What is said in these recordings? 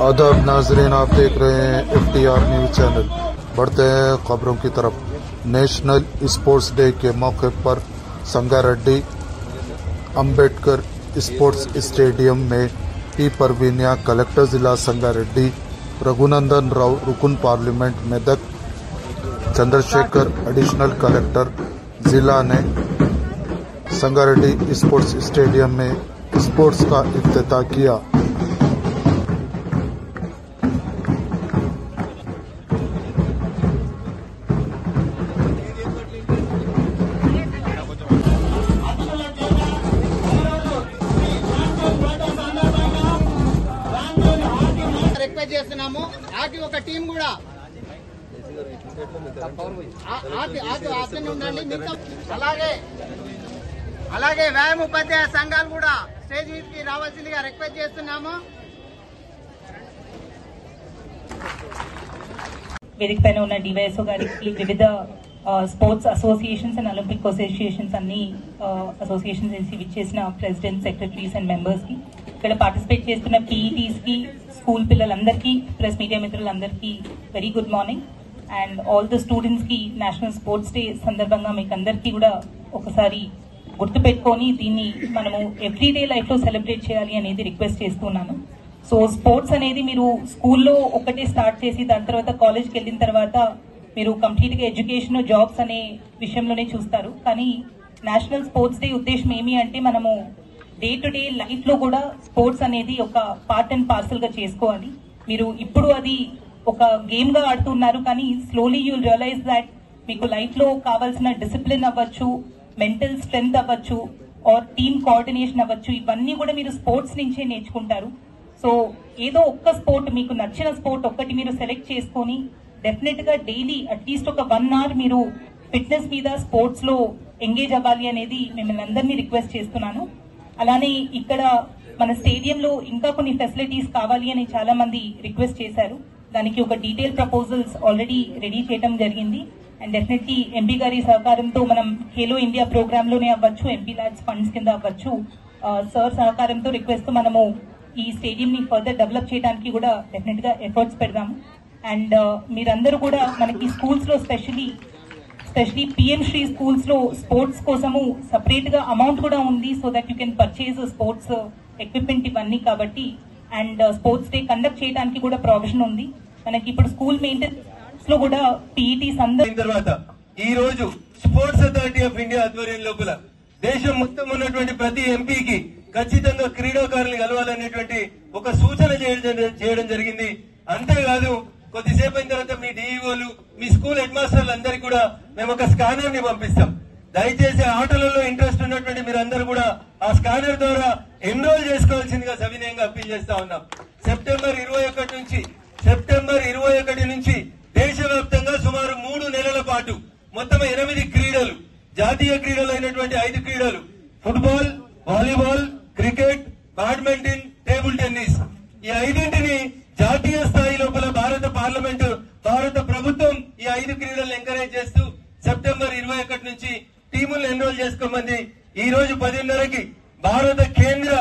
आदाब नाजरीन, आप देख रहे हैं FTR न्यूज चैनल। बढ़ते हैं खबरों की तरफ। नेशनल स्पोर्ट्स डे के मौके पर संगारेड्डी अंबेडकर स्पोर्ट्स स्टेडियम में पी परवीनिया, कलेक्टर जिला संगारेड्डी, रघुनंदन राव रुकन parliament Medak, Chandrashekhar additional collector जिला ने संगारेड्डी स्पोर्ट्स स्टेडियम में स्पोर्ट्स का इफ्तिताह किया। రిక్వెస్ట్ చేస్తున్నాము ఆకి ఒక టీం కూడా ఉండండి। అలాగే వ్యాయామ ఉపాధ్యాయ సంఘాలు కూడా స్టేజ్ మీదకి రావాల్సిందిగా రిక్వెస్ట్ చేస్తున్నాము। వేదిక పైన ఉన్న డివైఎస్ఓ గారికి, వివిధ sports associations and Olympic associations అన్ని అసోసియేషన్స్ విచ్చేసిన ప్రెసిడెంట్, సెక్రటరీస్ అండ్ మెంబర్స్ కి, ఇక్కడ పార్టిసిపేట్ చేస్తున్న పీఈటీస్ కి, స్కూల్ పిల్లలందరికీ, ప్రెస్ మీడియా మిత్రులందరికీ very good morning. And all the students కి నేషనల్ స్పోర్ట్స్ డే సందర్భంగా మీకు అందరికీ కూడా ఒకసారి గుర్తుపెట్టుకొని దీన్ని మనము ఎవ్రీడే లైఫ్ లో సెలబ్రేట్ చేయాలి అనేది రిక్వెస్ట్ చేస్తున్నాను। సో స్పోర్ట్స్ అనేది మీరు స్కూల్లో ఒకటే స్టార్ట్ చేసి దాని తర్వాత కాలేజ్కి వెళ్ళిన తర్వాత మీరు కంప్లీట్ గా ఎడ్యుకేషన్, జాబ్స్ అనే విషయంలోనే చూస్తారు। కానీ నేషనల్ స్పోర్ట్స్ డే ఉద్దేశం ఏమి అంటే మనము డే టు డే లైఫ్ లో కూడా స్పోర్ట్స్ అనేది ఒక పార్ట్ అండ్ పార్సల్ గా చేసుకోవాలి। మీరు ఇప్పుడు అది ఒక గేమ్ గా ఆడుతున్నారు, కానీ slowly you will realize that మీకు లైఫ్ లో కావాల్సిన డిసిప్లిన్ అవ్వచ్చు, మెంటల్ స్ట్రెంగ్త్ అవ్వచ్చు, ఆర్ టీమ్ కోఆర్డినేషన్ అవ్వచ్చు, ఇవన్నీ కూడా మీరు స్పోర్ట్స్ నుంచే నేర్చుకుంటారు। సో ఏదో ఒక్క స్పోర్ట్, మీకు నచ్చిన స్పోర్ట్ ఒక్కటి మీరు సెలెక్ట్ చేసుకొని డెఫినెట్ గా డైలీ అట్లీస్ట్ ఒక 1 hour మీరు ఫిట్నెస్ మీద, స్పోర్ట్స్ లో ఎంగేజ్ అవ్వాలి అనేది మిమ్మల్ని అందరినీ రిక్వెస్ట్ చేస్తున్నాను। అలానే ఇక్కడ మన స్టేడియంలో ఇంకా కొన్ని ఫెసిలిటీస్ కావాలి అని చాలా మంది రిక్వెస్ట్ చేశారు। దానికి ఒక డీటెయిల్ ప్రపోజల్స్ ఆల్రెడీ రెడీ చేయడం జరిగింది। అండ్ డెఫినెట్లీ ఎంపీ గారి సహకారంతో మనం ఖేలో ఇండియా ప్రోగ్రామ్ లోనే అవ్వచ్చు, ఎంపీ ల్యాడ్స్ ఫండ్స్ కింద అవ్వచ్చు, సార్ సహకారంతో రిక్వెస్ట్ మనము ఈ స్టేడియం ని ఫర్దర్ డెవలప్ చేయడానికి కూడా డెఫినెట్ గా ఎఫర్ట్స్ పెడదాము। అండ్ మీరందరూ కూడా మనకి స్కూల్స్ లో స్పెషలీ పిఎం శ్రీ స్కూల్స్ లో స్పోర్ట్స్ కోసము సపరేట్ గా అమౌంట్ కూడా ఉంది, so that you can purchase sports equipment ఇవన్నీ కాబట్టి, అండ్ స్పోర్ట్స్ డే కండక్ట్ చేయడానికి కూడా ప్రొవిజన్ ఉంది మనకి। ఇప్పుడు స్కూల్ మెయింటెనెన్స్ లో కూడా పీఈటీస్ అందరూ తర్వాత ఈ రోజు స్పోర్ట్స్ అథారిటీ ఆఫ్ ఇండియా ఆధ్వర్యం లోపల దేశం మొత్తం ఉన్నటువంటి ప్రతి ఎంపీకి ఖచ్చితంగా క్రీడాకారులు కలవాలనేటువంటి ఒక సూచన చేయడం జరిగింది। అంతేకాదు కొద్దిసేపు అయిన తర్వాత మీ డిఈఓలు, మీ స్కూల్ హెడ్ మాస్టర్లు అందరికీ కూడా మేము ఒక స్కానర్ ని పంపిస్తాం। దయచేసి ఆటలలో ఇంట్రెస్ట్ ఉన్నటువంటి మీరందరూ కూడా ఆ స్కానర్ ద్వారా ఎన్రోల్ చేసుకోవాల్సిందిగా సవినయంగా అప్పీల్ చేస్తా ఉన్నాం। సెప్టెంబర్ 21 నుంచి దేశవ్యాప్తంగా సుమారు 3 నెలల పాటు మొత్తం 8 క్రీడలు, జాతీయ క్రీడలు అయినటువంటి 5 క్రీడలు, football, volleyball, cricket, badminton, table tennis, ఈ 5ంటిని జాతీయ స్థాయి లోపల భారత పార్లమెంటు, భారత ప్రభుత్వం ఈ 5 క్రీడలను ఎంకరేజ్ చేస్తూ సెప్టెంబర్ 21 నుంచి టీములను ఎన్రోల్ చేసుకోమంది। ఈ రోజు 10:30కి భారత కేంద్ర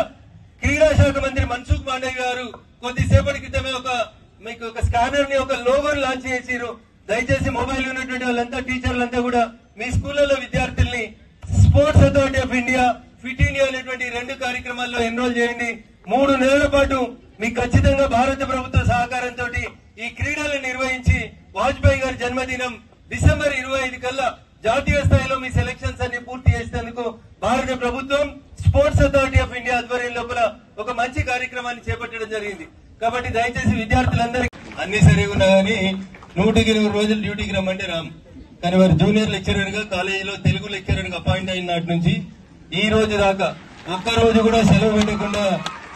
క్రీడా శాఖ మంత్రి మన్సుఖ్ మాండవ్య గారు కొద్దిసేపటి క్రితమే మీకు ఒక స్కానర్ ని, ఒక లోగోని లాంచ్ చేసిరు। దయచేసి మొబైల్ ఉన్నటువంటి వాళ్ళంతా, టీచర్లంతా కూడా మీ స్కూళ్లలో విద్యార్థుల్ని sports authority of India, fit India అనేటువంటి 2 కార్యక్రమాల్లో ఎన్రోల్ చేయండి। 3 నెలల పాటు మీకు ఖచ్చితంగా భారత ప్రభుత్వ సహకారంతో ఈ క్రీడలను నిర్వహించి వాజ్పేయి గారి జన్మదినం డిసెంబర్ 25 కల్లా జాతీయ స్థాయిలో మీ సెలక్షన్స్ అన్ని పూర్తి చేసేందుకు భారత ప్రభుత్వం స్పోర్ట్స్ అథారిటీ ఆఫ్ ఇండియా ఆధ్వర్యం లోపల ఒక మంచి కార్యక్రమాన్ని చేపట్టడం జరిగింది। కాబట్టి దయచేసి విద్యార్థులందరికీ అన్ని సరిగా ఉన్నా గానీ 100 రోజులు డ్యూటీకి రమ్మంటే రామ్, కానీ వారు జూనియర్ లెక్చరర్ గా కాలేజీలో తెలుగు లెక్చరర్ గా అపాయింట్ అయిన నాటి నుంచి ఈ రోజు దాకా ఒక్కరోజు కూడా సెలవు పెట్టకుండా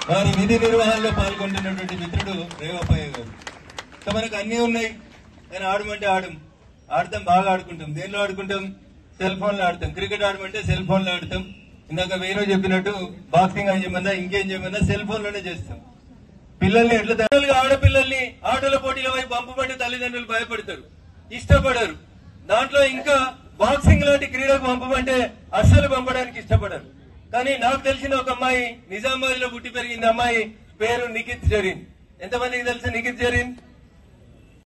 వారి విధి నిర్వహణలో పాల్గొంటున్నటువంటి మిత్రుడు రేవప్పయ్య గారు। సో మనకు అన్ని ఉన్నాయి, కానీ ఆడమంటే ఆడతాం, బాగా ఆడుకుంటాం। దేనిలో ఆడుకుంటాం? సెల్ ఫోన్ లో ఆడతాం। క్రికెట్ ఆడమంటే సెల్ ఫోన్ లో ఆడతాం। ఇందాక వేరే చెప్పినట్టు బాక్సింగ్ అని చెప్పమన్నా, ఇంకేం చెప్పమన్నా సెల్ ఫోన్ లోనే చేస్తాం। పిల్లల్ని ఎట్లా ఆడపిల్లల్ని ఆటల పోటీల వైపు పంపబట్టి తల్లిదండ్రులు భయపడతారు, ఇష్టపడరు। దాంట్లో ఇంకా బాక్సింగ్ లాంటి క్రీడకు పంపమంటే అస్సలు పంపడానికి ఇష్టపడరు। కానీ నాకు తెలిసిన ఒక అమ్మాయి నిజామాబాద్ లో పుట్టి పెరిగింది అమ్మాయి పేరు నిఖిత్ జరీన్ ఎంతమందికి తెలుసు నిఖిత్ జరీన్?